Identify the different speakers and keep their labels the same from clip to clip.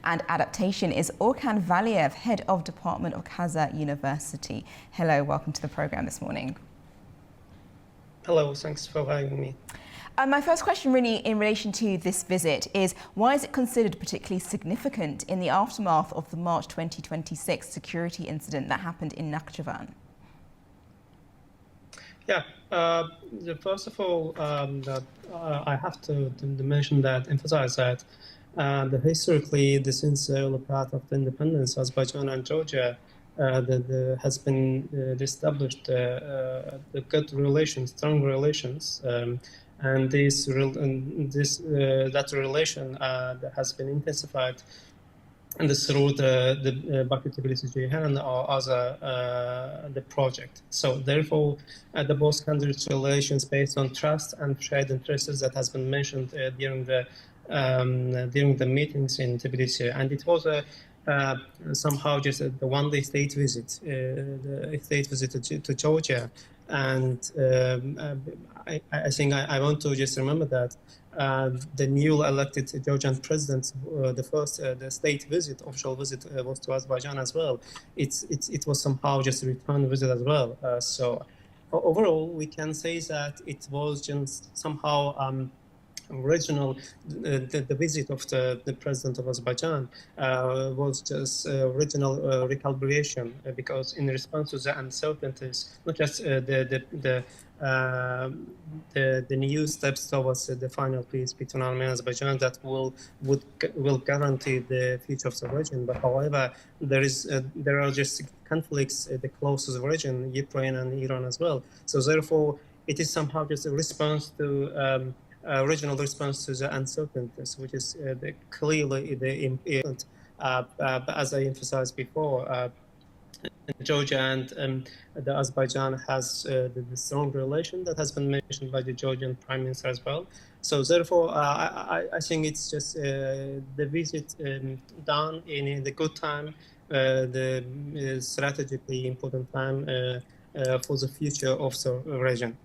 Speaker 1: and Adaptation is Orkan Valiev, Head of Department of Kazakh University. Hello, welcome to the programme this morning.
Speaker 2: Hello, thanks for having me.
Speaker 1: My first question really in relation to this visit is, why is it considered particularly significant in the aftermath of the March 2026 security incident that happened in Nakhchivan?
Speaker 2: Yeah, first of all, I have to mention that, emphasize that historically, since the early part of the independence, Azerbaijan and Georgia has been established the good relations, strong relations, and that relation that has been intensified and through the Baku-Tbilisi-Ceyhan or other the project. So therefore, the both countries' relations based on trust and shared interests that has been mentioned during the meetings in Tbilisi, and it was somehow just the one-day state visit, to Georgia, and I think I want to just remember that. The newly elected Georgian president, the first the state visit, official visit, was to Azerbaijan as well. It was somehow just a return visit as well. So overall, we can say that it was just somehow regional. The visit of the president of Azerbaijan was just regional recalibration, because in response to the uncertainties, not just the new steps towards the final peace between Armenia and Azerbaijan that will guarantee the future of the region. But however, there are just conflicts the closest region, Ukraine and Iran as well. So therefore, it is somehow just a response to regional response to the uncertainties, which is clearly the important. As I emphasized before, Georgia and the Azerbaijan has the strong relation that has been mentioned by the Georgian Prime Minister as well. So therefore, I think it's just the visit done in the good time, the strategically important time for the future of the region.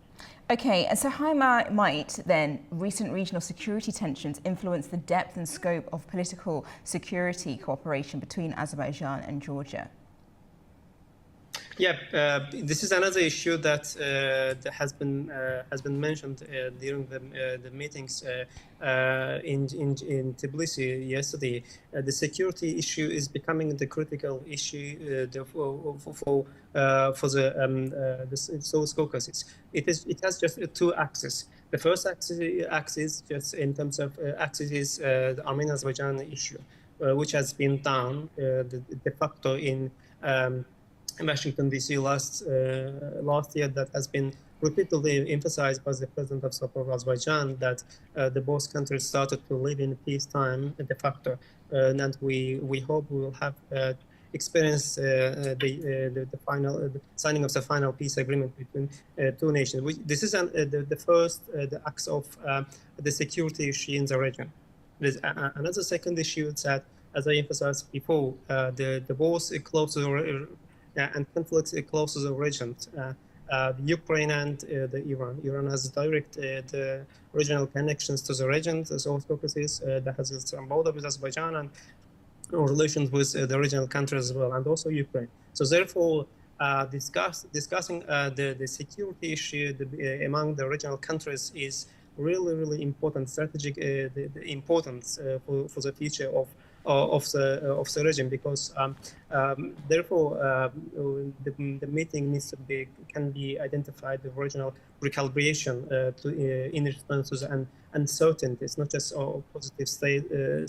Speaker 1: Okay, and so how might then recent regional security tensions influence the depth and scope of political security cooperation between Azerbaijan and Georgia?
Speaker 2: Yeah, this is another issue that has been mentioned during the meetings in Tbilisi yesterday. The security issue is becoming the critical issue for the South Caucasus. It has just two axes. The first axis just in terms of axis is the Armenian-Azerbaijan issue, which has been down de facto in Washington, D.C. last year, that has been repeatedly emphasized by the president of Azerbaijan, that the both countries started to live in peacetime de facto, and we hope we will have experienced the final signing of the final peace agreement between two nations. This is the first the axe of the security issue in the region. There's another second issue that, as I emphasized before, the wars closer and conflicts closer to the region. Ukraine and the Iran. Iran has direct the regional connections to the region, the South Caucasus, that has its border with Azerbaijan and relations with the regional countries as well, and also Ukraine. So therefore, discussing the security issue among the regional countries is really important, strategic the importance for the future of the region, because therefore the meeting needs to can be identified the regional recalibration in response to the uncertainties, not just positive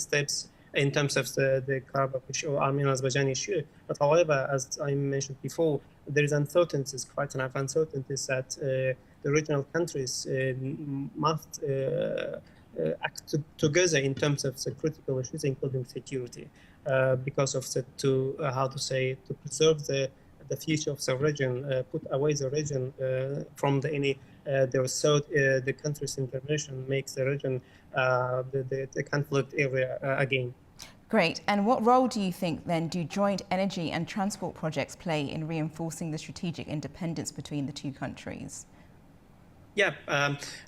Speaker 2: steps in terms of the Karabakh issue or Armenian-Azerbaijan issue. But however, as I mentioned before, there is uncertainties, quite enough uncertainties, that the regional countries must act together in terms of the critical issues, including security, because of to preserve the future of the region, put away the region from the country's intervention makes the region the conflict area again.
Speaker 1: Great. And what role do you think then do joint energy and transport projects play in reinforcing the strategic independence between the two countries?
Speaker 2: Yeah,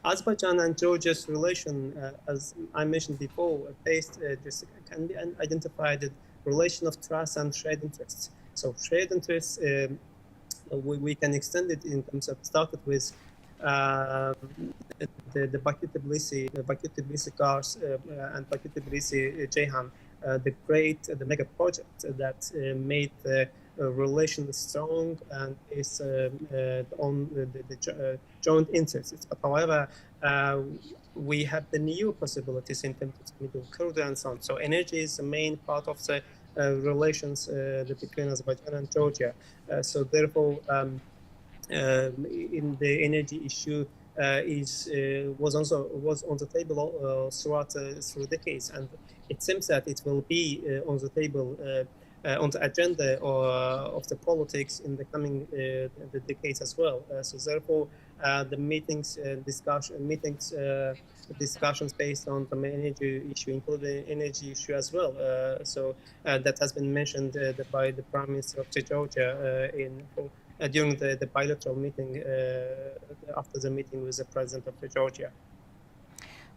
Speaker 2: Azerbaijan and Georgia's relation, as I mentioned before, this can be an identified relation of trust and shared interests. So shared interests, we can extend it in terms of started with the Baku-Tbilisi cars and Baku-Tbilisi-Ceyhan, the mega project that made the relation strong and is on the joint interests. But however, we have the new possibilities in terms of middle corridor and so on. So energy is the main part of the relations between Azerbaijan and Georgia. So therefore, in the energy issue was on the table through decades, and it seems that it will be on the table on the agenda of the politics in the coming the decades as well. So therefore, the discussions based on the energy issue, including energy issue as well. That has been mentioned by the Prime Minister of Georgia during the bilateral meeting after the meeting with the President of Georgia.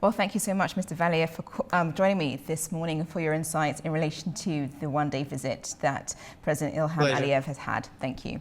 Speaker 1: Well, thank you so much, Mr. Valiyev, for joining me this morning and for your insights in relation to the one-day visit that President Ilham Aliyev has had. Thank you.